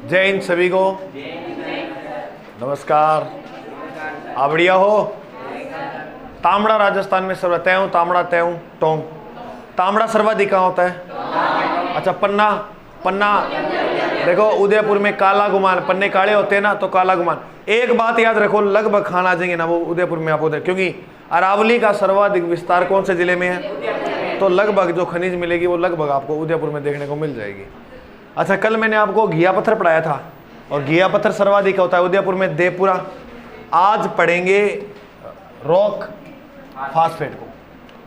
जय हिंद सभी को। नमस्कार। आप बढ़िया हो? तांबड़ा राजस्थान में सर्वाधिक तय हूँ, तांबड़ा तय हूँ टोंग। तांबड़ा सर्वाधिक कहाँ होता है? अच्छा, पन्ना। पन्ना देखो, उदयपुर में काला गुमान, पन्ने काले होते हैं ना, तो काला गुमान। एक बात याद रखो, लगभग खान आ जाएंगे ना वो उदयपुर में आप उधर, क्योंकि अरावली का सर्वाधिक विस्तार कौन से जिले में है, तो लगभग जो खनिज मिलेगी वो लगभग आपको उदयपुर में देखने को मिल जाएगी। अच्छा, कल मैंने आपको घिया पत्थर पढ़ाया था, और घिया पत्थर सर्वाधिक होता है उदयपुर में, देवपुरा। आज पढ़ेंगे रॉक फास्फेट को,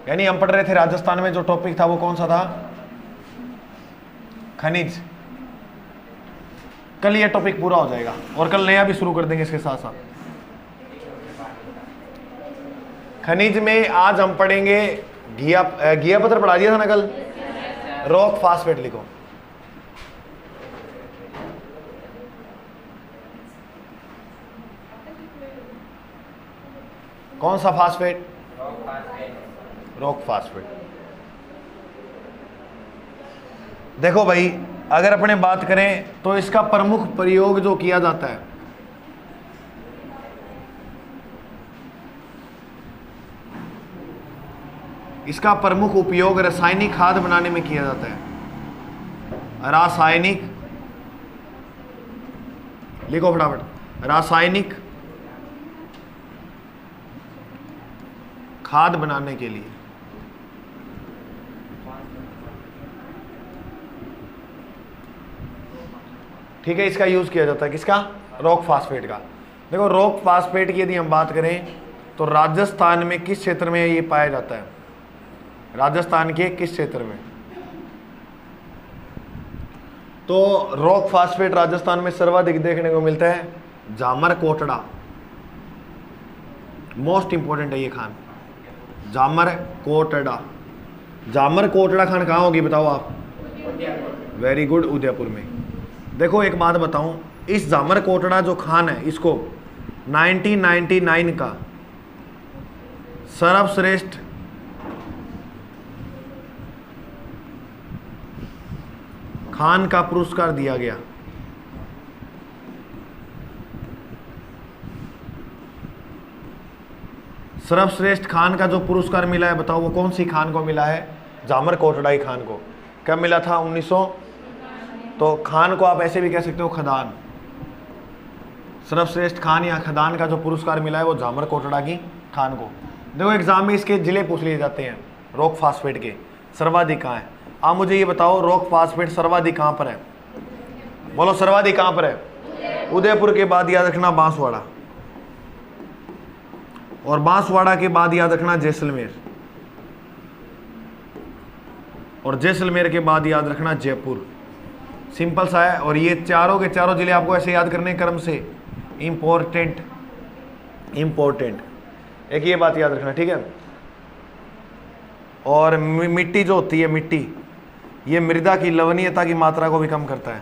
यानी हम पढ़ रहे थे राजस्थान में जो टॉपिक था वो कौन सा था? खनिज। कल ये टॉपिक पूरा हो जाएगा और कल नया भी शुरू कर देंगे इसके साथ साथ। खनिज में आज हम पढ़ेंगे घिया पत्थर पढ़ा दिया था ना कल, रॉक फास्फेट लिखो। कौन सा फास्फेट? Rock phosphate. देखो भाई, अगर अपने बात करें तो इसका प्रमुख प्रयोग जो किया जाता है, इसका प्रमुख उपयोग रासायनिक खाद बनाने में किया जाता है। रासायनिक, लिखो फटाफट, रासायनिक खाद बनाने के लिए। ठीक है, इसका यूज किया जाता है। किसका? रॉक फास्फेट का। देखो, रॉक फास्फेट की यदि हम बात करें तो राजस्थान में किस क्षेत्र में ये पाया जाता है? राजस्थान के किस क्षेत्र में? तो रॉक फास्फेट राजस्थान में सर्वाधिक देखने को मिलता है जामर कोटड़ा। मोस्ट इंपॉर्टेंट है ये खान, जामर कोटड़ा। जामर कोटड़ा खान कहाँ होगी बताओ आप? वेरी गुड, उदयपुर में। देखो एक बात बताऊं, इस जामर कोटड़ा जो खान है, इसको 1999 का सर्वश्रेष्ठ खान का पुरस्कार दिया गया। सर्वश्रेष्ठ खान का जो पुरस्कार मिला है, बताओ वो कौन सी खान को मिला है? जामर कोटड़ाई खान को। कब मिला था? 1900। तो खान को आप ऐसे भी कह सकते हो खदान। सर्वश्रेष्ठ खान या खदान का जो पुरस्कार मिला है वो जामर कोटड़ा की खान को। देखो एग्जाम में इसके जिले पूछ लिए जाते हैं रॉक फास्फेट के, सर्वाधिक कहाँ है। आप मुझे ये बताओ, रॉक फास्फेट सर्वाधिक कहाँ पर है? बोलो, सर्वाधिक कहाँ पर है? उदयपुर के बाद याद रखना बांसवाड़ा, और बांसवाड़ा के बाद याद रखना जैसलमेर, और जैसलमेर के बाद याद रखना जयपुर। सिंपल सा है। और ये चारों के चारों जिले आपको ऐसे याद करने क्रम से, इंपॉर्टेंट। एक ये बात याद रखना, ठीक है। और मिट्टी जो होती है, मिट्टी, ये मृदा की लवणीयता की मात्रा को भी कम करता है।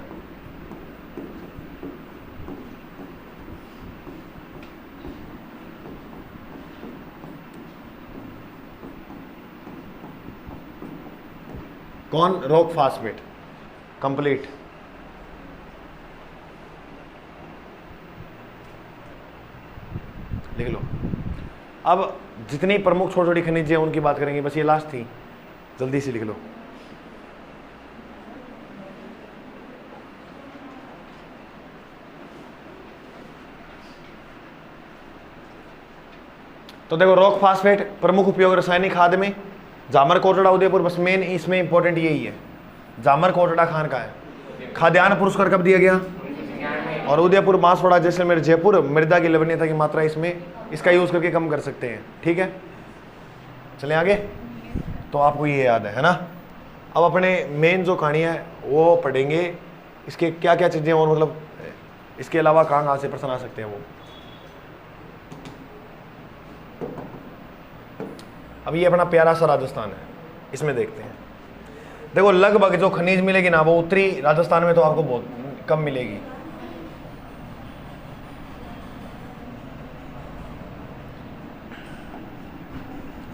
कौन? Rock phosphate. कंप्लीट। लिख लो। अब जितनी प्रमुख छोटी छोटी खनिज है उनकी बात करेंगे, बस ये लास्ट थी, जल्दी से लिख लो। तो देखो, रॉक फास्फेट प्रमुख उपयोग रासायनिक खाद में, जामर कोटड़ा उदयपुर, बस मेन इसमें इंपॉर्टेंट यही है, जामर कोटड़ा खान का है। खाद्यान्न पुरस्कार कब दिया गया? और उदयपुर, बांसवाड़ा, जैसलमेर, जयपुर, मृदा की लवणीयता की मात्रा इसमें, इसका यूज करके कम कर सकते हैं। ठीक है, चले आगे। तो आपको ये याद है ना। अब अपने मेन जो कहानी है वो पढ़ेंगे, इसके क्या क्या चीजें और मतलब इसके अलावा कहाँ से प्रश्न आ सकते हैं वो। अब ये अपना प्यारा सा राजस्थान है, इसमें देखते हैं। देखो, लगभग जो खनिज मिलेगी ना वो उत्तरी राजस्थान में तो आपको बहुत कम मिलेगी।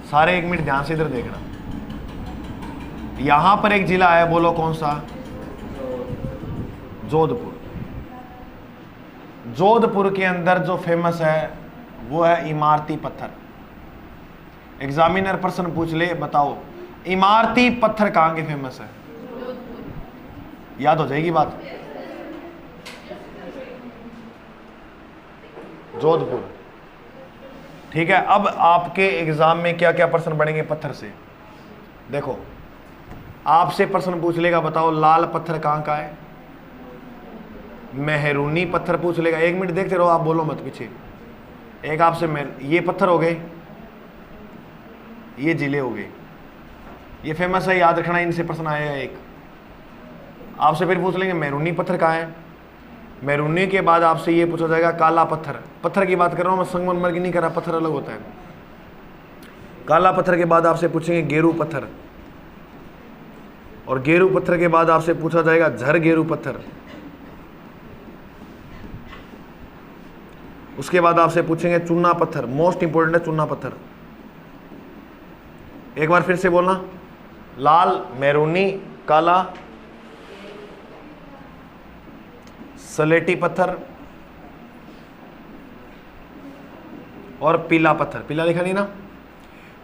सारे एक मिनट ध्यान से इधर देखना। यहां पर एक जिला है, बोलो कौन सा? जोधपुर। जोधपुर के अंदर जो फेमस है वो है इमारती पत्थर। एग्जामिनर प्रश्न पूछ ले, बताओ इमारती पत्थर कहां के फेमस है? याद हो जाएगी बात। जोधपुर। ठीक है, अब आपके एग्जाम में क्या क्या प्रश्न बनेंगे पत्थर से? देखो, आपसे प्रश्न पूछ लेगा, बताओ लाल पत्थर कहां का है? मेहरूनी पत्थर पूछ लेगा। 1 मिनट देखते रहो, आप बोलो मत पीछे। एक आपसे ये पत्थर हो गए, ये जिले हो गए, ये फेमस है, याद रखना, इनसे प्रश्न आएगा एक। आपसे फिर पूछ लेंगे मेहरूनी पत्थर कहाँ है? मेहरूनी के बाद आपसे ये पूछा जाएगा काला पत्थर। पत्थर की बात कर रहा हूँ मैं, संगमरमर की नहीं कर रहा, पत्थर अलग होता है। काला पत्थर के बाद आपसे पूछेंगे गेरू पत्थर, और गेरू पत्थर के बाद आपसे पूछा जाएगा झर गेरू पत्थर। उसके बाद आपसे पूछेंगे चूना पत्थर, मोस्ट इंपोर्टेंट है चूना पत्थर। एक बार फिर से बोलना, लाल, मेहरूनी, काला, सलेटी पत्थर और पीला पत्थर। पीला लिखा नहीं ना?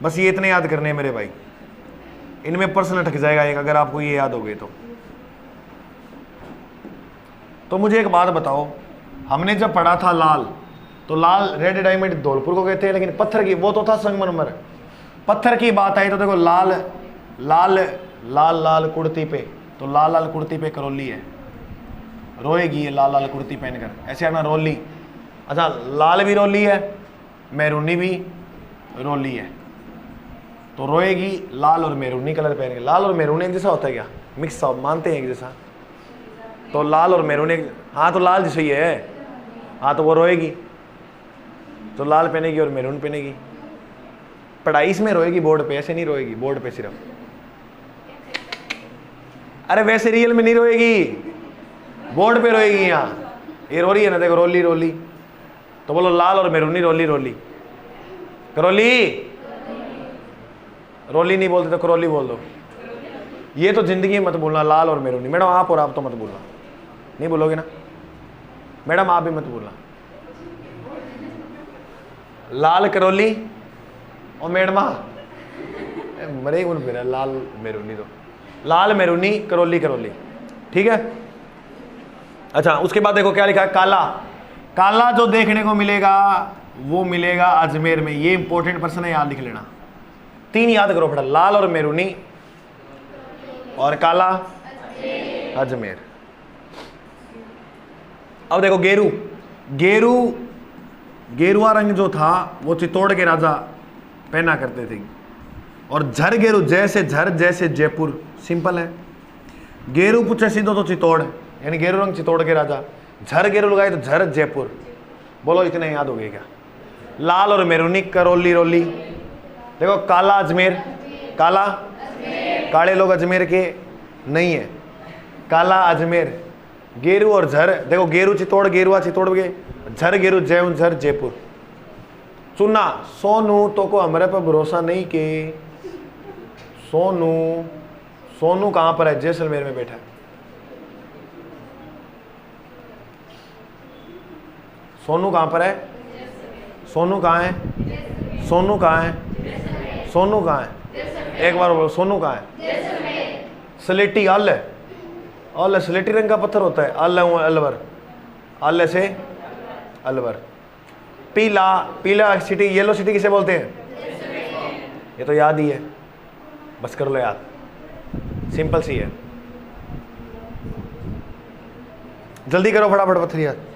बस ये इतने याद करने हैं मेरे भाई, इनमें प्रश्न अटक जाएगा एक, अगर आपको ये याद हो गए तो मुझे एक बात बताओ, हमने जब पढ़ा था लाल, तो लाल रेड डायमंड धौलपुर को कहते हैं, लेकिन पत्थर की वो तो था संगमरमर। पत्थर की बात आई तो देखो लाल लाल लाल लाल कुर्ती पे, तो लाल लाल कुर्ती पे करौली है, रोएगी ये लाल लाल कुर्ती पहनकर, ऐसे आना रोली। अच्छा, लाल भी रोली है, मेहरूनी भी रोली है, तो रोएगी लाल और मेहरूनी कलर पहन के। लाल और मेहरूनी एक जैसा होता है क्या? मिक्स आप मानते हैं एक जैसा? तो लाल और मेहरूनी, हाँ तो लाल जैसे ही है, हाँ तो वो रोएगी, तो लाल पहनेगी और मेहरून पहनेगी। पढ़ाई इसमें रोएगी, बोर्ड पे ऐसे नहीं रोएगी, बोर्ड पे सिर्फ। अरे वैसे रियल में नहीं रोएगी, बोर्ड पे रोएगी। यहाँ ये रो रही है ना, देखो रोली रोली, तो बोलो लाल और मेहरूनी रोली रोली। करोली, रोली नहीं बोलते तो करोली बोल दो। ये तो जिंदगी में मत बोलना लाल और मेहरूनी। मैडम आप, और आप तो मत बोलना, नहीं बोलोगे ना मैडम? आप भी मत बोलना। लाल करोली और मैडमा मरे उन फिर लाल मेहरूनी, तो लाल मेहरूनी करोली करोली, ठीक है। अच्छा, उसके बाद देखो क्या लिखा है, काला। काला जो देखने को मिलेगा वो मिलेगा अजमेर में। ये इंपॉर्टेंट पर्सन है, याद लिख लेना। 3 याद करो फटा, लाल और मेहरूनी और काला, अजमेर। अब देखो गेरू। गेरू, गेरुआ रंग जो था वो चित्तौड़ के राजा पहना करते थे। और झर गेरू, जैसे झर जैसे जयपुर, सिंपल है। गेरू पूछे सीधो तो चित्तौड़, यानी गेरू रंग चित्तौड़ के राजा। झर गेरू लगाए तो झर जयपुर। बोलो इतने याद हो गए क्या? लाल और मेहरूनी करौली रोली। देखो काला अजमेर, काला, काले लोग अजमेर के नहीं है, काला अजमेर। गेरू और झर, देखो गेरू चित्तौड़, गेरुआ चित्तौड़ के, झर गेरू जय झर जयपुर। चुना, सोनू तो को हमारे पर भरोसा नहीं के। सोनू, सोनू कहां पर है? जैसलमेर में बैठा है। सोनू कहां पर है? सोनू कहां है? सोनू कहां है? सोनू कहां है? एक बार बोलो, सोनू कहां है? स्लेटी, अल है, अल स्लेटी रंग का पत्थर होता है। अल अलवर, अल से अलवर। पीला, पीला सिटी, येलो सिटी किसे बोलते हैं? ये तो याद ही है, बस कर लो याद, सिंपल सी है। जल्दी करो फटाफट पत्थर याद।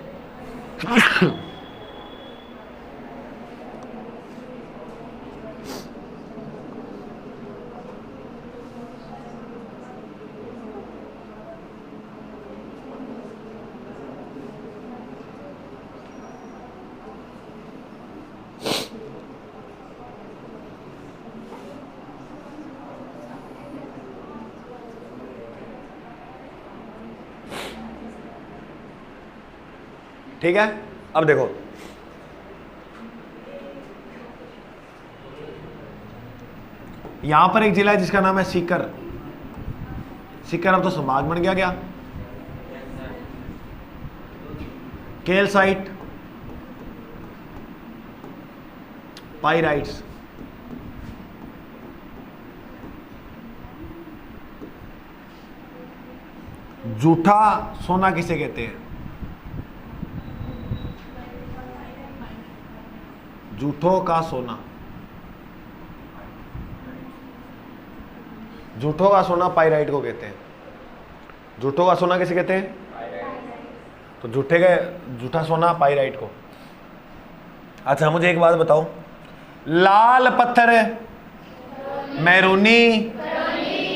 ठीक है, अब देखो यहां पर एक जिला है जिसका नाम है सीकर। सीकर अब तो संभाग बन गया क्या? Calcite, pyrites. जूठा सोना किसे कहते हैं? जूठों का सोना, जूठों का सोना पाइराइट को कहते हैं। जूठों का सोना किसे कहते हैं? तो जूठे का जूठा सोना पाइराइट को। अच्छा मुझे एक बात बताओ, लाल पत्थर मैरूनी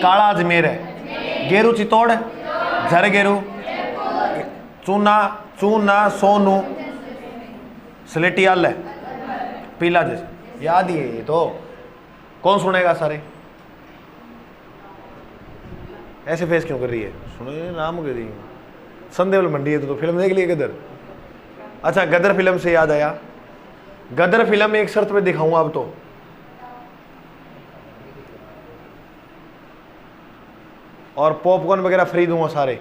काला अजमेर है, गेरू चितौड़, झर गेरू, चूना चूना सोनू, स्लेटी आल है, पीला जैसे। याद ही है ये तो, कौन सुनेगा सारे? ऐसे फेस क्यों कर रही है? सुनो नाम कर रही है, संदेवल मंडी है तो फिल्म देख लिए गदर। अच्छा गदर फिल्म से याद आया, गदर फिल्म एक शर्त पे दिखाऊंगा अब तो, और पॉपकॉर्न वगैरह फ्री दूंगा सारे,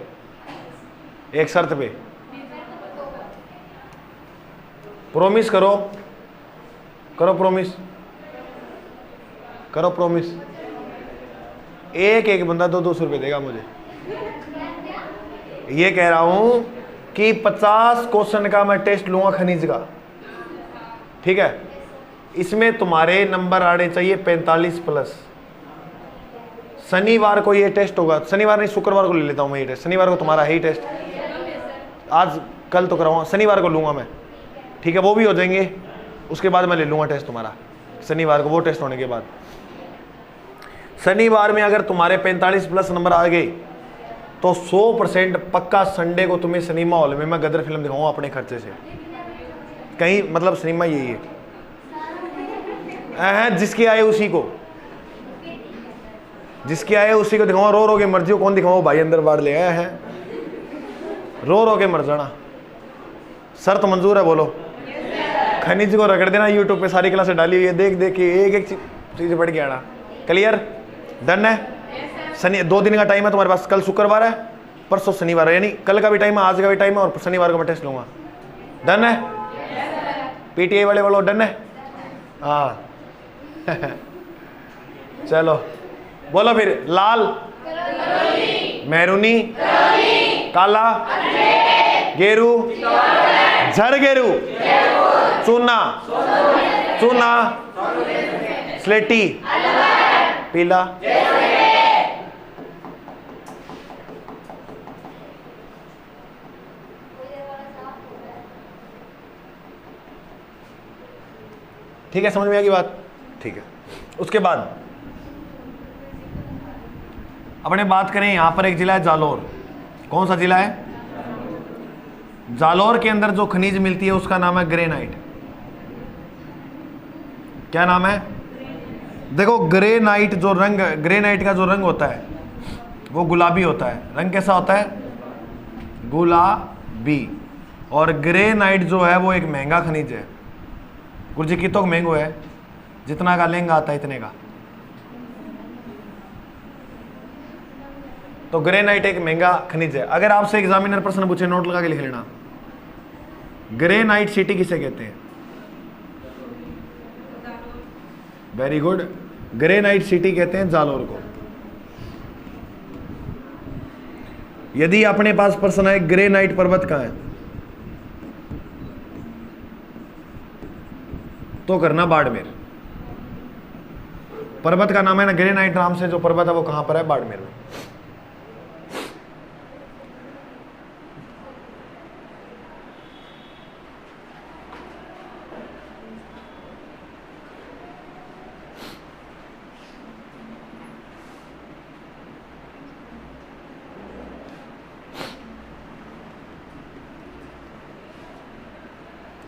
एक शर्त पे। प्रॉमिस करो, करो प्रॉमिस, करो प्रॉमिस। एक एक बंदा 200 रुपये देगा मुझे। ये कह रहा हूं कि 50 क्वेश्चन का मैं टेस्ट लूंगा खनिज का, ठीक है? इसमें तुम्हारे नंबर आने चाहिए 45 प्लस। शनिवार को ये टेस्ट होगा, शनिवार नहीं शुक्रवार को ले लेता हूं मैं ये टेस्ट। शनिवार को तुम्हारा है ही टेस्ट, आज कल तो कराऊंगा, शनिवार को लूंगा मैं, ठीक है? वो भी हो जाएंगे, उसके बाद मैं ले लूंगा टेस्ट तुम्हारा शनिवार को। वो टेस्ट होने के बाद शनिवार में अगर तुम्हारे 45 प्लस नंबर आ गए तो 100% पक्का संडे को तुम्हें सिनेमा हॉल में मैं गदर फिल्म दिखाऊंगा अपने खर्चे से, कहीं मतलब सिनेमा यही है। जिसके आए उसी को, जिसके आए उसी को दिखाऊंगा। रो रो के मर्जी कौन दिखाऊंगा भाई, अंदर बाढ़ ले आया है, रो रो के मर जाना। शर्त मंजूर है? बोलो। खनिज को रगड़ देना, यूट्यूब पे सारी क्लासें डाली हुई है, देख देख के एक एक चीज बढ़ के आना। क्लियर? डन है? शनि 2 दिन का टाइम है तुम्हारे पास, कल शुक्रवार है, परसों शनिवार है, यानी कल का भी टाइम है, आज का भी टाइम है, और शनिवार को मैं टेस्ट लूंगा। डन है? पीटीआई वाले बोलो डन है? हाँ चलो बोलो फिर। लाल, मैरूनी, काला, गेरू, झर गेरू, चूना चूना, स्लेटी, पीला। ठीक है, समझ में आएगी बात? ठीक है। उसके बाद अपने बात करें, यहां पर एक जिला है जालोर। कौन सा जिला है? जालोर के अंदर जो खनिज मिलती है उसका नाम है ग्रेनाइट। क्या नाम है? देखो ग्रेनाइट जो रंग, ग्रेनाइट का जो रंग होता है वो गुलाबी होता है। रंग कैसा होता है? गुलाबी। और ग्रेनाइट जो है वो एक महंगा खनिज है। गुरुजी कितों महंगो है? जितना का लेंगा आता है इतने का। तो ग्रेनाइट एक महंगा खनिज है। अगर आपसे एग्जामिनर प्रश्न पूछे, नोट लगा के लिख लेना, ग्रेनाइट सिटी किसे कहते हैं? वेरी गुड, ग्रेनाइट सिटी कहते हैं जालोर को। यदि अपने पास प्रश्न है ग्रेनाइट पर्वत कहां है, तो करना बाड़मेर। पर्वत का नाम है ना ग्रेनाइट नाम से, जो पर्वत है वो कहां पर है? बाड़मेर में।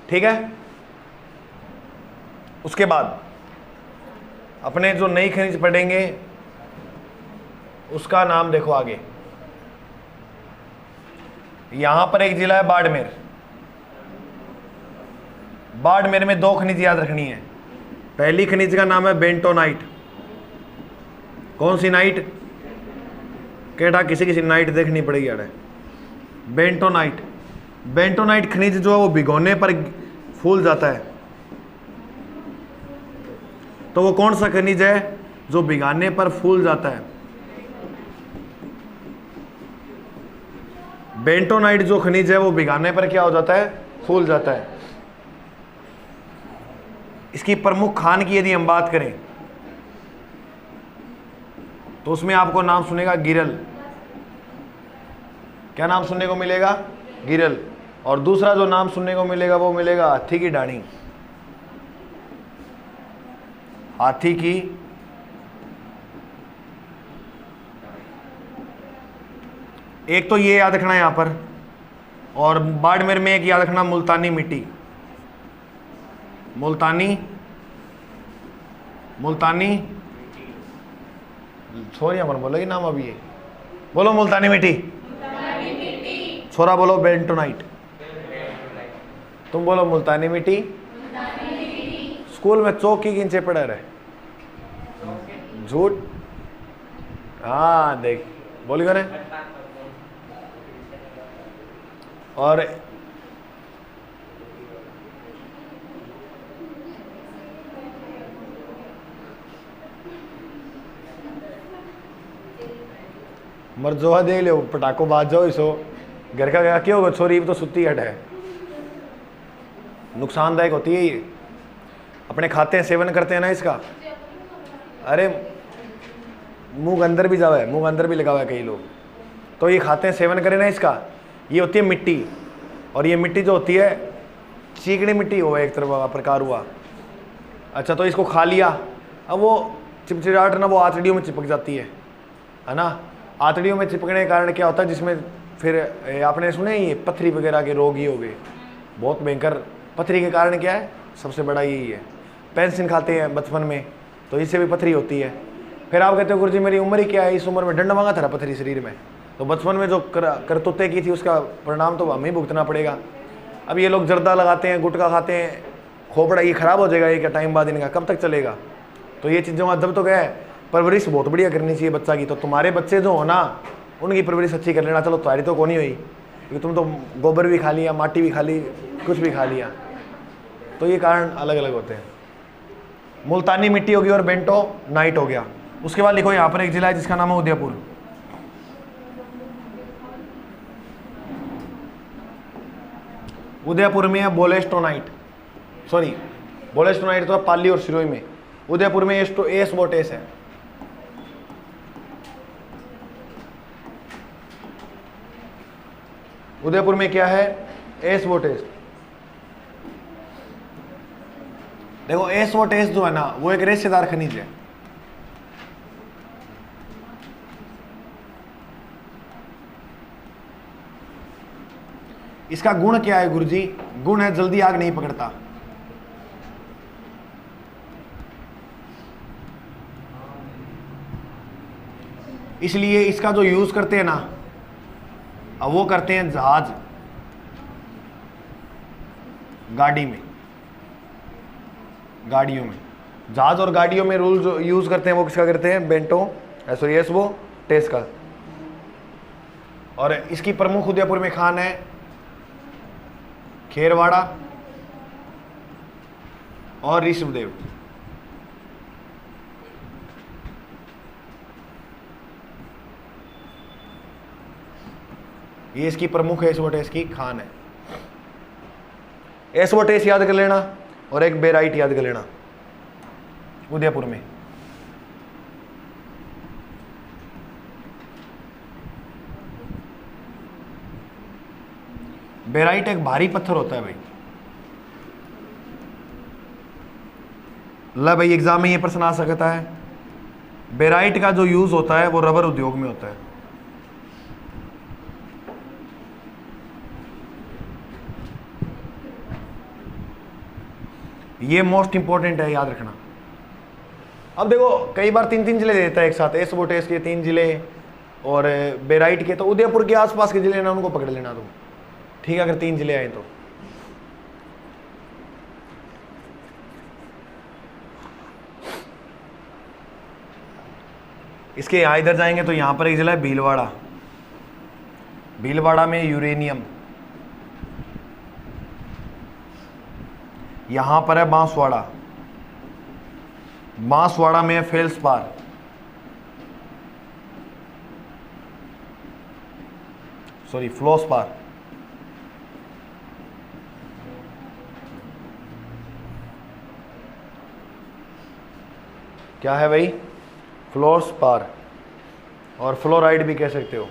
ठीक है। उसके बाद अपने जो नई खनिज पढ़ेंगे उसका नाम देखो आगे। यहां पर एक जिला है बाड़मेर। बाड़मेर में 2 खनिज याद रखनी है। पहली खनिज का नाम है बेंटोनाइट। कौन सी नाइट? केटा किसी किसी नाइट देखनी पड़ेगी यार। बेंटोनाइट। बेंटोनाइट खनिज जो है वो भिगोने पर फूल जाता है, तो वो कौन सा खनिज है जो भिगाने पर फूल जाता है? बेंटोनाइट जो खनिज है वो भिगाने पर क्या हो जाता है? फूल जाता है। इसकी प्रमुख खान की यदि हम बात करें तो उसमें आपको नाम सुनेगा गिरल। क्या नाम सुनने को मिलेगा? गिरल। और दूसरा जो नाम सुनने को मिलेगा वो मिलेगा हाथी की डाणी। हाथी की एक तो ये याद रखना यहां पर, और बाड़मेर में एक याद रखना मुल्तानी मिट्टी। मुल्तानी छोरिया पर बोलो नाम अभी ये बोलो मुल्तानी मिट्टी। छोरा बोलो बेंटोनाइट। तुम बोलो मुल्तानी मिट्टी। स्कूल में चौक की गिनचे पड़ा रहे झूठ। हाँ देख बोलिए ने। और मरजोहा देख लो पटाखो बाज जाओ इसो घर का क्या क्यों होगा? छोरी तो सुती हट है, नुकसानदायक होती है ये। अपने खाते हैं सेवन करते हैं ना इसका। अरे मुंह के अंदर भी जावा है, मुंह के अंदर भी लगा हुआ है कई लोग, तो ये खाते हैं सेवन करें ना इसका। ये होती है मिट्टी, और ये मिट्टी जो होती है चीकनी मिट्टी हो एक तरह प्रकार हुआ। अच्छा तो इसको खा लिया, अब वो चिपचिड़ाहट ना वो आंतड़ियों में चिपक जाती है ना। आंतड़ियों में चिपकने के कारण क्या होता है, जिसमें फिर आपने सुने ये पथरी वगैरह के रोग ही हो गए, बहुत भयंकर। पथरी के कारण क्या है? सबसे बड़ा यही है। पेंसिल खाते हैं बचपन में तो इससे भी पथरी होती है। फिर आप कहते हो गुरुजी मेरी उम्र ही क्या है, इस उम्र में डंड मांगा था पथरी शरीर में, तो बचपन में जो करतूतें की थी उसका परिणाम तो हमें भुगतना पड़ेगा। अब ये लोग जर्दा लगाते हैं, गुटखा खाते हैं, खोपड़ा ये खराब हो जाएगा एक टाइम बाद, इनका कब तक चलेगा? तो ये चीज़ों का दब तो गया है। परवरिश बहुत बढ़िया करनी चाहिए बच्चा की। तो तुम्हारे बच्चे जो हो ना उनकी परवरिश अच्छी कर लेना। चलो तुम्हारी तो कौन ही हुई, क्योंकि तुम तो गोबर भी खा लिया, माटी भी खा ली, कुछ भी खा लिया। तो ये कारण अलग अलग होते हैं। मुल्तानी मिट्टी होगी और बेंटो नाइट हो गया। उसके बाद लिखो यहाँ पर एक जिला है जिसका नाम है उदयपुर। उदयपुर में है बोलेस्टोनाइट, सॉरी बोलेस्टोनाइट तो पाली और सिरोही में। उदयपुर में एस्बोटेस है। उदयपुर में क्या है? एस्बोटेस। देखो एस्बोटेस जो है ना वो एक रेशेदार खनिज है। इसका गुण क्या है गुरुजी? गुण है जल्दी आग नहीं पकड़ता। इसलिए इसका जो यूज करते हैं ना, अब वो करते हैं जहाज गाड़ी में, गाड़ियों में। जहाज और गाड़ियों में रूल जो यूज करते हैं वो किसका करते हैं? बेंटो सॉरी एस्बोटेस का। और इसकी प्रमुख उदयपुर में खान है खेरवाड़ा और ऋषभदेव। ये इसकी प्रमुख एस्बोटेस की खान है। एस्बोटेस याद कर लेना और एक बेराइट याद कर लेना उदयपुर में। बेराइट एक भारी पत्थर होता है भाई। ला भाई एग्जाम में ये प्रश्न आ सकता है। बेराइट का जो यूज होता है वो रबर उद्योग में होता है। ये मोस्ट इंपॉर्टेंट है, याद रखना। अब देखो कई बार 3-3 जिले दे देता है एक साथ, एस्बोटेस के 3 जिले और बेराइट के, तो उदयपुर के आसपास के जिले ना उनको पकड़ लेना तुम, ठीक है, अगर 3 जिले आए तो। इसके यहाँ इधर जाएंगे तो यहाँ पर एक जिला है भीलवाड़ा। भीलवाड़ा में यूरेनियम, यहां पर है बांसवाड़ा, बांसवाड़ा में है फेल्सपार, सॉरी फ्लोसपार। क्या है भाई? फ्लोसपार, और फ्लोराइड भी कह सकते हो।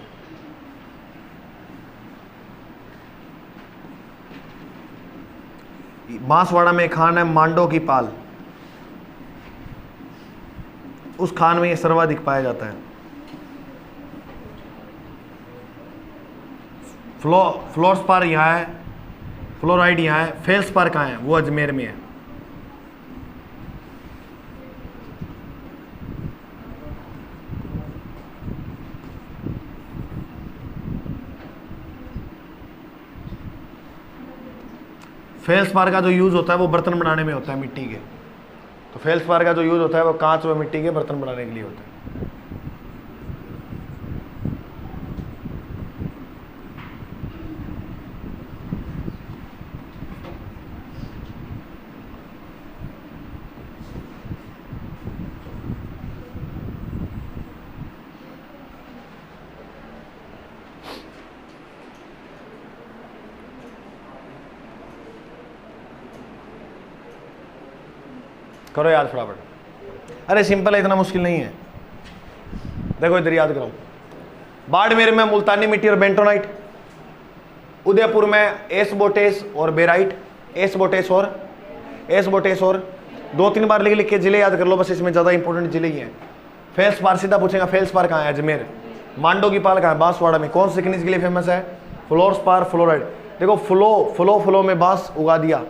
बांसवाड़ा में खान है मांडो की पाल, उस खान में ये सर्वाधिक पाया जाता है। फ्लोरस्पार यहाँ है, फ्लोराइड यहाँ है, फेल्सपार कहाँ है? वो अजमेर में है। फेल्सपार का जो यूज़ होता है वो बर्तन बनाने में होता है मिट्टी के, तो फेल्सपार का जो यूज़ होता है वो कांच व मिट्टी के बर्तन बनाने के लिए होता है। करो याद फटाफट। अरे सिंपल है, इतना मुश्किल नहीं है। देखो इधर याद करो, बाड़मेर में मुल्तानी मिट्टी और बेंटोनाइट, उदयपुर में एसबोटेस और बेराइट, एसबोटेस और 2-3 बार लिख के जिले याद कर लो बस, इसमें ज़्यादा इंपॉर्टेंट जिले ही हैं। फेल्सपार सीधा पूछेगा, फेल्सपार कहाँ है? अजमेर। मांडो की पाल कहाँ है? बांसवाड़ा में। कौन से खनिज के लिए फेमस है? Fluorspar, fluoride. देखो फ्लो में बांस उगा दिया,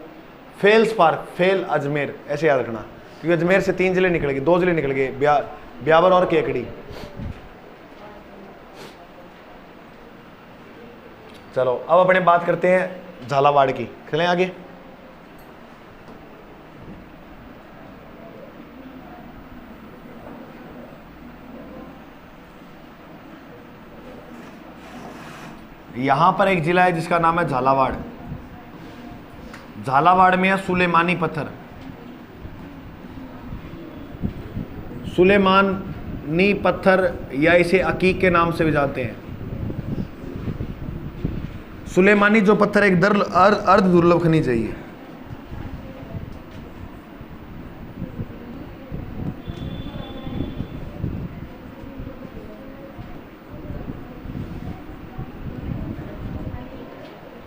फेल्सपार, फेल अजमेर, ऐसे याद रखना, क्योंकि अजमेर से 3 जिले निकल गए, 2 जिले निकल गए, ब्यावर और केकड़ी। चलो अब अपने बात करते हैं झालावाड़ की। चलें आगे। यहां पर एक जिला है जिसका नाम है झालावाड़। झालावाड़ में है सुलेमानी पत्थर, सुलेमानी पत्थर या इसे अकीक के नाम से भी जानते हैं। सुलेमानी जो पत्थर एक अर्ध दुर्लभ खनिज है ये।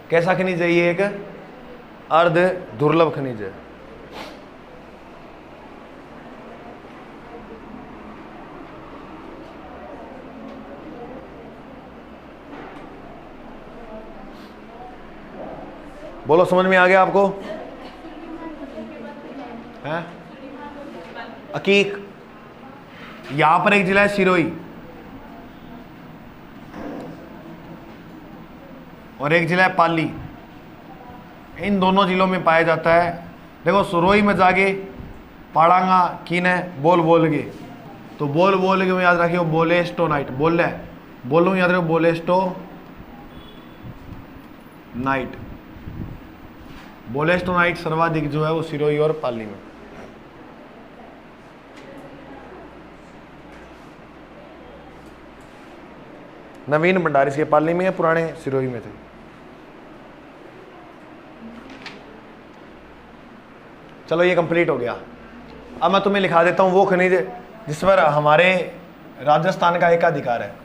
कैसा खनिज है ये? एक अर्ध दुर्लभ खनिज है। बोलो समझ में आ गया आपको? हैं? अकीक। यहां पर एक जिला है सिरोही और एक जिला है पाली। इन दोनों जिलों में पाया जाता है। देखो सिरोही में जाके पढ़ांगा किने बोल के, तो बोल के में याद रखियो बोलेस्टोनाइट, बोल रहा है, बोल रहा हूँ याद रखो बोलेस्टोनाइट। बोलेस्टोनाइट सर्वाधिक जो है वो सिरोही और पाली में। नवीन भंडारी के पाली में है, पुराने सिरोही में थे। चलो ये कंप्लीट हो गया। अब मैं तुम्हें लिखा देता हूं वो खनिज जिस पर हमारे राजस्थान का एकाधिकार है।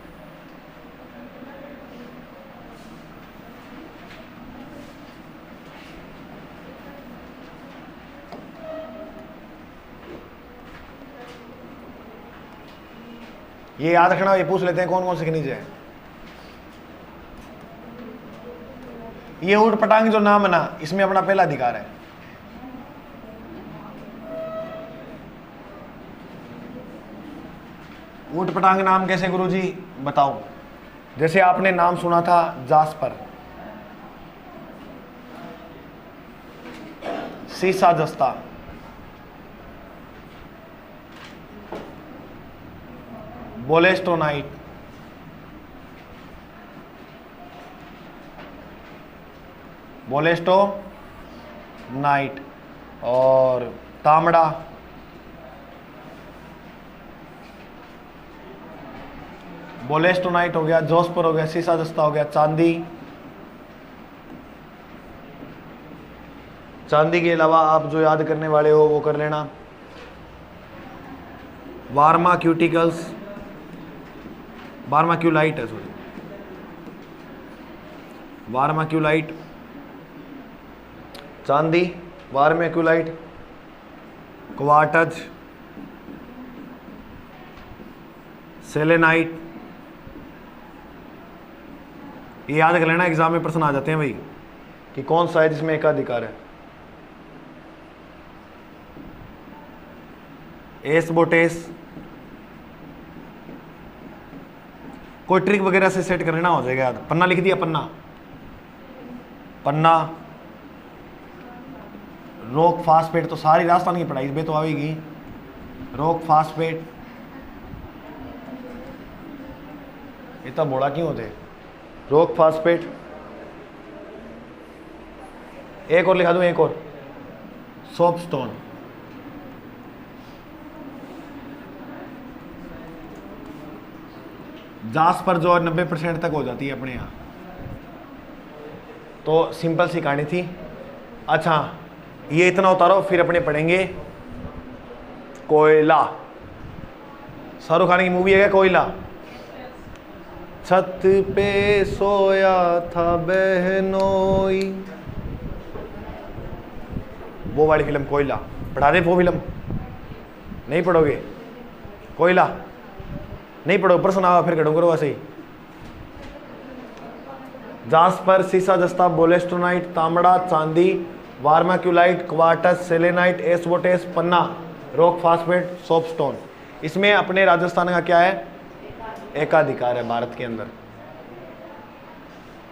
ये याद रखना, ये पूछ लेते हैं कौन कौन से खनिज है। ये ऊट पटांग जो नाम है ना, इसमें अपना पहला अधिकार है। ऊट पटांग नाम कैसे गुरुजी बताओ? जैसे आपने नाम सुना था जास्पर, सीसा जस्ता, बोलेस्टोनाइट, बोलेस्टोनाइट, और तांबड़ा, बोलेस्टोनाइट हो गया, जोस्पर हो गया, सीसा दस्ता हो गया, चांदी। चांदी के अलावा आप जो याद करने वाले हो वो कर लेना। वार्माक्यूटिकल्स, वार्माक्यूलाइट है, सॉरी, वार्माक्यूलाइट, चांदी, वार्माक्यूलाइट, क्वार्टज, सेलेनाइट। ये याद कर लेना, एग्जाम में प्रश्न आ जाते हैं भाई कि कौन सा है जिसमें एकाधिकार है। एस्बोटेस, कोई ट्रिक वगैरह से सेट कर लेना, हो जाएगा याद। पन्ना लिख दिया, पन्ना, पन्ना, रोक फास्फेट, तो सारी राजस्थान की पढ़ाई में तो आएगी। रोक फास्फेट, इतना बोला क्यों होते, रोक फास्फेट। एक और लिखा दूं, एक और, सोपस्टोन। जांच पर जो 90% तक हो जाती है अपने यहाँ, तो सिंपल सी कहानी थी। अच्छा, ये इतना उतारो, फिर अपने पढ़ेंगे कोयला। शाहरुख खान की मूवी है क्या कोयला? छत पे सोया था बहनोई, वो वाली फिल्म कोयला। पढ़ा दे वो फिल्म, नहीं पढ़ोगे? कोयला नहीं पढ़ो, प्रश्न आवा फिर करो वैसे ही। जास्पर, सीसा दस्ता, बोलेस्टोनाइट, तांबड़ा, चांदी, वार्माक्यूलाइट, क्वार्टज, सेलेनाइट, एस्बोटेस, पन्ना, रॉक फास्फेट, सोपस्टोन। इसमें अपने राजस्थान का क्या है? एकाधिकार है भारत के अंदर।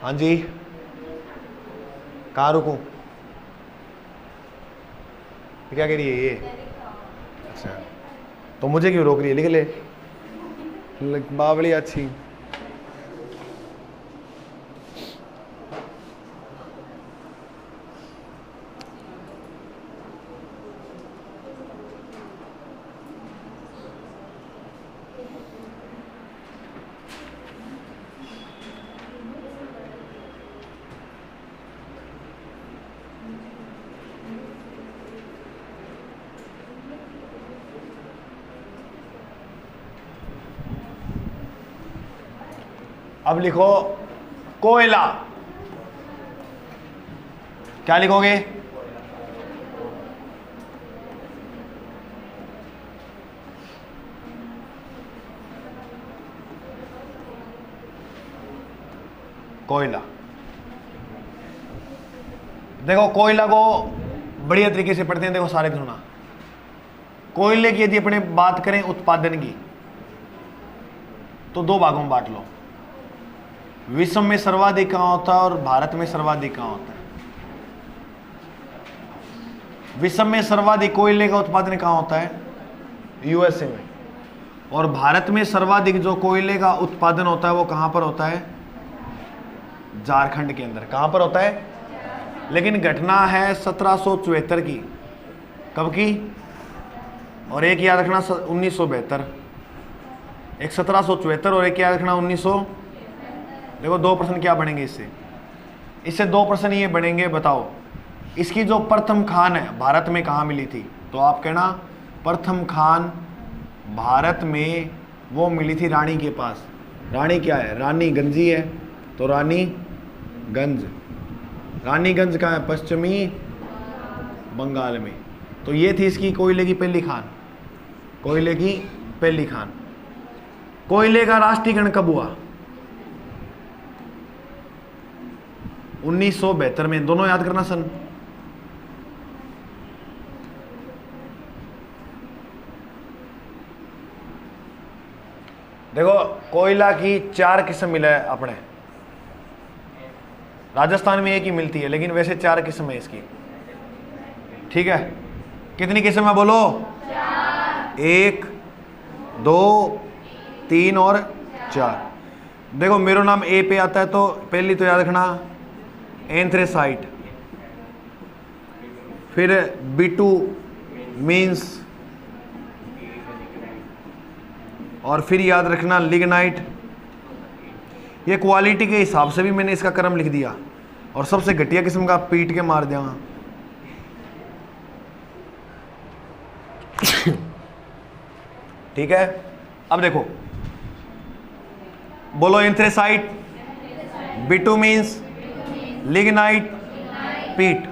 हाँ जी, कहाँ रुकूं? क्या कह रही है ये? अच्छा, तो मुझे क्यों रोक रही है? लिख ले, बावली अच्छी। अब लिखो कोयला। क्या लिखोगे? कोयला। देखो कोयला को बढ़िया तरीके से पढ़ते हैं। देखो सारे सुना, कोयले की यदि अपने बात करें उत्पादन की, तो दो भागों में बांट लो। विश्व में सर्वाधिक कहां होता है और भारत में सर्वाधिक कहां होता है? विश्व में सर्वाधिक कोयले का उत्पादन कहां होता है? यूएसए में। और भारत में सर्वाधिक जो कोयले का उत्पादन होता है वो कहां पर होता है? झारखंड के अंदर। कहां पर होता है? लेकिन घटना है 1774 की। कब की? और एक याद रखना 1972। एक 1774 और एक याद रखना 1900। देखो दो प्रश्न क्या बनेंगे इससे? इससे दो प्रश्न ये बनेंगे, बताओ इसकी जो प्रथम खान है भारत में कहाँ मिली थी? तो आप कहना प्रथम खान भारत में वो मिली थी रानी के पास। रानी क्या है? रानी गंजी है, तो रानीगंज। रानीगंज कहाँ है? पश्चिमी बंगाल में। तो ये थी इसकी कोयले की पहली खान। कोयले की पहली खान। कोयले का राष्ट्रीयकरण कब हुआ? 1972 में। दोनों याद करना सन। देखो कोयला की 4 किस्म मिला है अपने राजस्थान में, एक ही मिलती है, लेकिन वैसे 4 किस्म है इसकी। ठीक है, कितनी किस्म है बोलो? 1, 2, 3 और 4। देखो मेरा नाम ए पे आता है, तो पहली तो याद रखना एंथ्रेसाइट, फिर B2 मीन्स, और फिर याद रखना लिग्नाइट। ये क्वालिटी के हिसाब से भी मैंने इसका क्रम लिख दिया, और सबसे घटिया किस्म का पीट के मार दिया। ठीक है, अब देखो बोलो एंथ्रेसाइट, B2 मीन्स लिग्नाइट, पीट।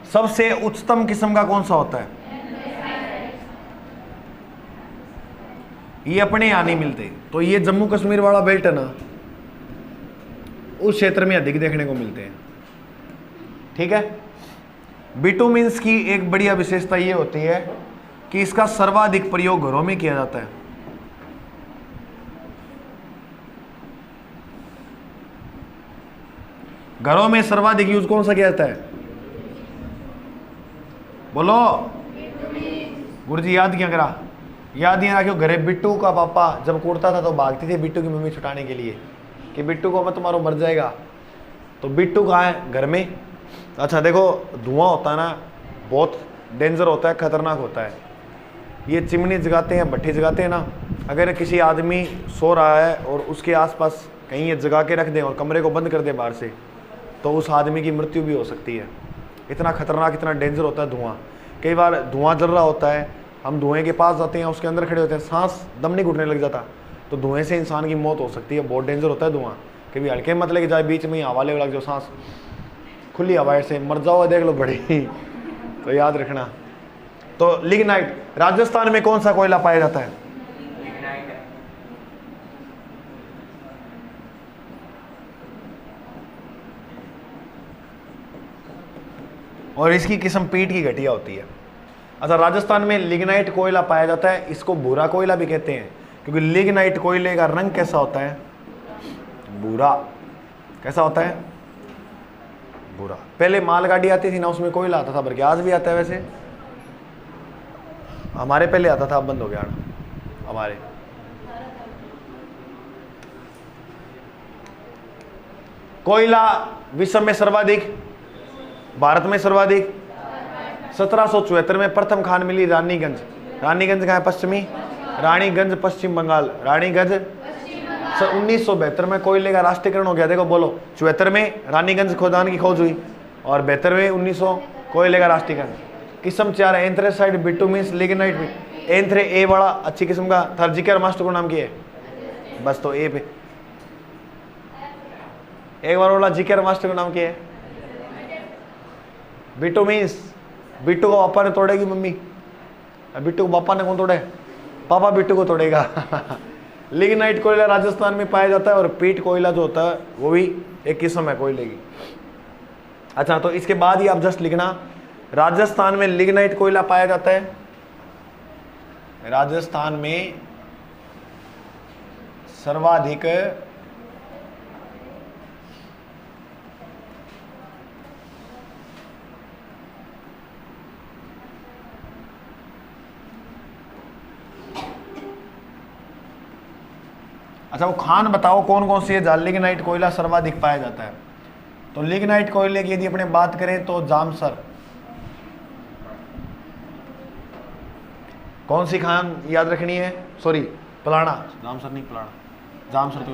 सबसे उच्चतम किस्म का कौन सा होता है? ये अपने यहाँ नहीं मिलते, तो ये जम्मू कश्मीर वाला बेल्ट है ना, उस क्षेत्र में अधिक देखने को मिलते हैं। ठीक है, B2 मीन्स की एक बढ़िया विशेषता ये होती है कि इसका सर्वाधिक प्रयोग घरों में किया जाता है। घरों में सर्वाधिक यूज कौन सा किया जाता है? बोलो गुरुजी, याद क्या करा? याद नहीं आ रहा क्यों? घरे बिट्टू का पापा जब कूटता था तो भागती थी बिट्टू की मम्मी छुटाने के लिए कि बिट्टू को मैं तुम्हारा मर जाएगा। तो बिट्टू कहाँ है? घर में। अच्छा देखो, धुआं होता है ना, बहुत डेंजर होता है, खतरनाक होता है। ये चिमनी जगाते हैं, भट्टी जगाते हैं ना, अगर किसी आदमी सो रहा है और उसके आसपास कहीं ये जगा के रख दें और कमरे को बंद कर दें बाहर से, तो उस आदमी की मृत्यु भी हो सकती है। इतना खतरनाक, इतना डेंजर होता है धुआं। कई बार धुआं जल रहा होता है, हम धुएं के पास जाते हैं, उसके अंदर खड़े होते हैं, सांस दम नहीं घुटने लग जाता, तो धुएं से इंसान की मौत हो सकती है। बहुत डेंजर होता है धुआं। कभी हल्के मत लेके जाए, बीच में हवा ले लग जाओ, सांस खुली हवा से मर जाओ, देख लो बड़ी। तो याद रखना। तो लिग्नाइट, राजस्थान में कौन सा कोयला पाया जाता है? और इसकी किस्म पीट की घटिया होती है। अच्छा, राजस्थान में लिग्नाइट कोयला पाया जाता है, इसको भूरा कोयला भी कहते हैं, क्योंकि लिग्नाइट कोयले का रंग कैसा होता है? भूरा। कैसा होता है? भूरा। पहले मालगाड़ी आती थी ना, उसमें कोयला आता था भर के, आज भी आता है वैसे, हमारे पहले आता था, अब बंद हो गया हमारे। कोयला विश्व में सर्वाधिक, भारत में सर्वाधिक 1774 में प्रथम खान मिली रानीगंज। रानीगंज कहाँ है? पश्चिमी रानीगंज, पश्चिम बंगाल। रानीगंज 1972 में कोयले का राष्ट्रीयकरण हो गया। देखो बोलो, 74 में रानीगंज खदान की खोज हुई और 72 में 1900 कोयले का राष्ट्रीयकरण। किस्म 4 है एंथ्रेसाइट, B2 मीन्स लिग्नाइट में। एंथ्रे ए बड़ा अच्छी किस्म का था, जिक्र मास्टर को नाम की है बस, तो ए पे एक बार बोला, जिक्र मास्टर को नाम की है। B2 मीन्स, बिट्टू को पापा ने तोड़ेगी मम्मी, बिट्टू को पापा ने कौन तोड़े? पापा बिट्टू को तोड़ेगा। लिग्नाइट कोयला राजस्थान में पाया जाता है, और पीट कोयला जो होता है वो भी एक किस्म है कोयले की। अच्छा, तो इसके बाद ही आप जस्ट लिखना, राजस्थान में लिग्नाइट कोयला पाया जाता है। राजस्थान में सर्वाधिक अच्छा, वो खान बताओ कौन कौन सी है जहाँ लिग्नाइट कोयला सर्वाधिक पाया जाता है? तो लिग्नाइट कोयले की यदि अपने बात करें तो जामसर। कौन सी खान याद रखनी है? सॉरी, पलाना। जामसर नहीं, पलाना। जामसर तो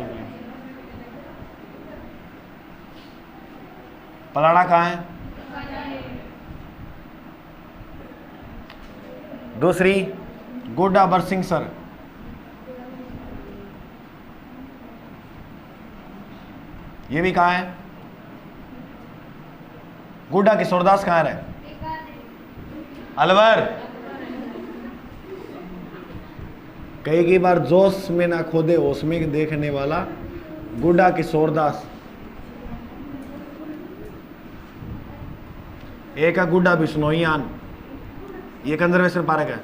पलाना कहाँ है? दूसरी गोड्डा बरसिंगसर। ये भी कहाँ है? गुड्डा किशोरदास कहाँ है? अलवर। कई बार जोश में ना खोदे होश में देखने वाला गुड्डा किशोरदास। एक है गुड्डा बिश्नोईयान, ये कंजर्वेशन पार्क है।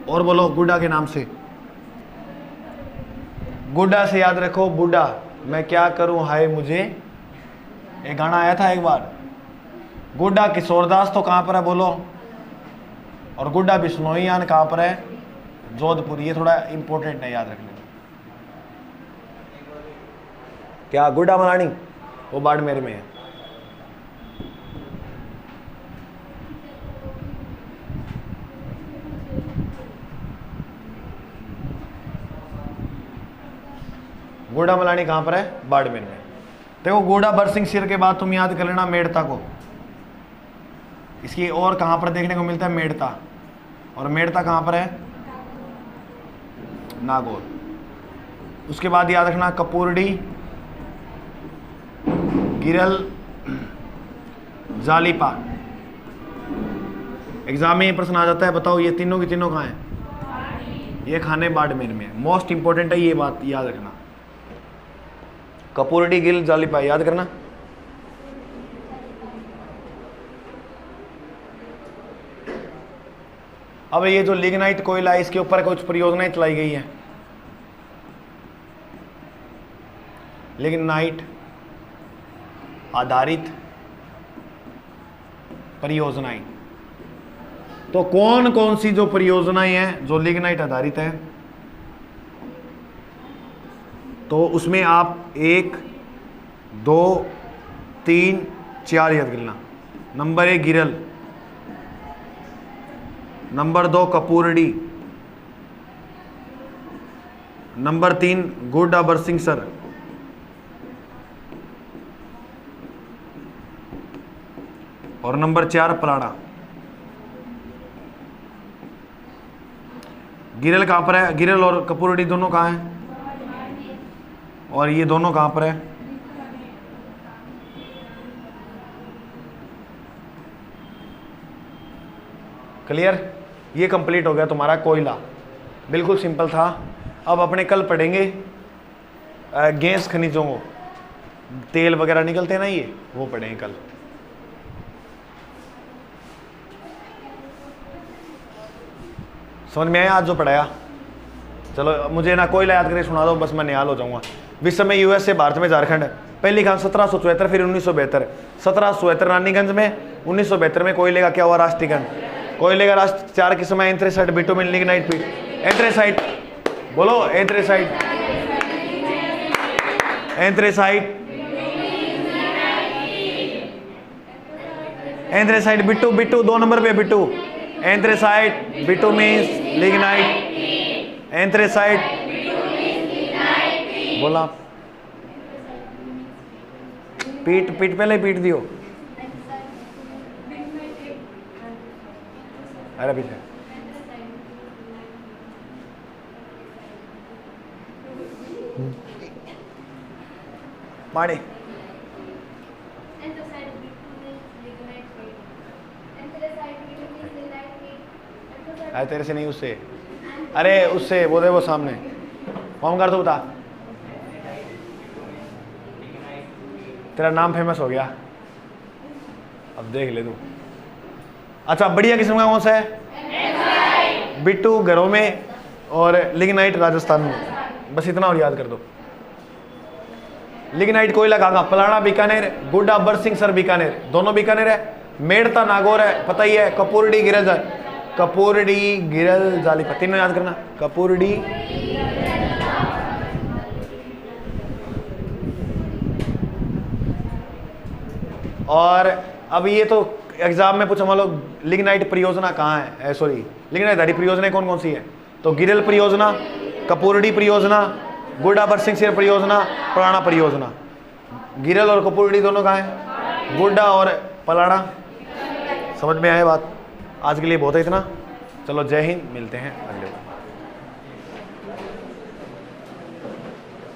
और बोलो गुड्डा के नाम से। गुड्डा से याद रखो बुड्ढा, मैं क्या करूं हाय मुझे, एक गाना आया था एक बार। गुड्डा किशोरदास तो कहां पर है बोलो, और गुड्डा बिश्नोईयान कहां पर है? जोधपुर। ये थोड़ा इंपॉर्टेंट है, याद रखने। क्या गुड्डा मलानी? वो बाड़मेर में है। गोडा मलानी कहाँ पर है? बाड़मेर में। देखो गोडा बरसिंह सिर के बाद तुम याद कर लेना मेड़ता को। इसकी और कहाँ पर देखने को मिलता है? मेड़ता। और मेड़ता कहाँ पर है? नागौर। उसके बाद याद रखना कपूरडी, गिरल, जालीपा। एग्जाम में ये प्रश्न आ जाता है, बताओ ये तीनों की तीनों कहाँ हैं? ये खाने बाड़मेर में। मोस्ट इंपॉर्टेंट है ये बात याद रखना। कपूरडी, गिल, जालीपा याद करना। अब ये जो लिग्नाइट कोयला है इसके ऊपर कुछ परियोजनाएं चलाई गई है। लिग्नाइट आधारित परियोजनाएं। तो कौन कौन सी जो परियोजनाएं हैं जो लिग्नाइट आधारित है, तो उसमें आप 1, 2, 3, 4 याद करना। नंबर 1 गिरल, नंबर 2 कपूरडी, नंबर 3 गोडा बरसिंह सर, और नंबर 4 पलाड़ा। गिरल कहां पर है? गिरल और कपूरडी दोनों कहां हैं? और ये दोनों कहां पर है? क्लियर? ये कंप्लीट हो गया तुम्हारा कोयला। बिल्कुल सिंपल था। अब अपने कल पढ़ेंगे गैस खनिजों को, तेल वगैरह निकलते हैं ना, ये वो पढ़ेंगे कल। समझ में आया आज जो पढ़ाया? चलो मुझे ना कोयला याद करके सुना दो, बस मैं निहाल हो जाऊंगा। विश्व में यूएसए, भारत में झारखंड। पहली खान 1774, फिर 1972। 1774 रानीगंज में, 1972 में कोयले का क्या हुआ? राष्ट्रीयकरण। कोयले का राष्ट्र 4 किस्म है: anthracite, bitumen, lignite, peat. Anthracite बोलो, एंथ्रेसाइट, एंथ्रेसाइट, एंथ्रेसाइट, बिट्टू, बिट्टू 2 नंबर पे बिट्टू। एंथ्रेसाइट, बिटुमिन, लिग्नाइट, एंथ्रेसाइट बोला। पीट, पीट पहले पीट दियो। अरे पीछे पानी। अरे तेरे से नहीं, उससे। अरे उससे वो दे, वो सामने फॉर्म कर दो। बता, तेरा नाम फेमस हो गया, अब देख ले तू। अच्छा, बढ़िया किस्म का कौन सा है? बिट्टू घरों में, और लिग्नाइट राजस्थान में। बस इतना और याद कर दो। लिग्नाइट कोयला कहाँ? पलाड़ा बीकानेर, गोडा बरसिंह सर बीकानेर, दोनों बीकानेर है। मेड़ता नागौर है, पता ही है। कपूरडी, गिरल, कपूरडी, गिरल, जालीपा, तीनों याद करना। कपूरडी, और अब ये तो एग्जाम में पूछा, मान लो लिग्नाइट परियोजना कहाँ है? सॉरी, लिग्नाइट आधारित परियोजनाएं कौन कौन सी है? तो गिरल परियोजना, कपूरडी परियोजना, गोडा बरसिंह सर परियोजना, पलाड़ा परियोजना। गिरल और कपूरडी दोनों कहाँ है? गोडा और पलाड़ा। समझ में आए बात? आज के लिए बहुत है इतना। चलो, जय हिंद, मिलते हैं अगले बार।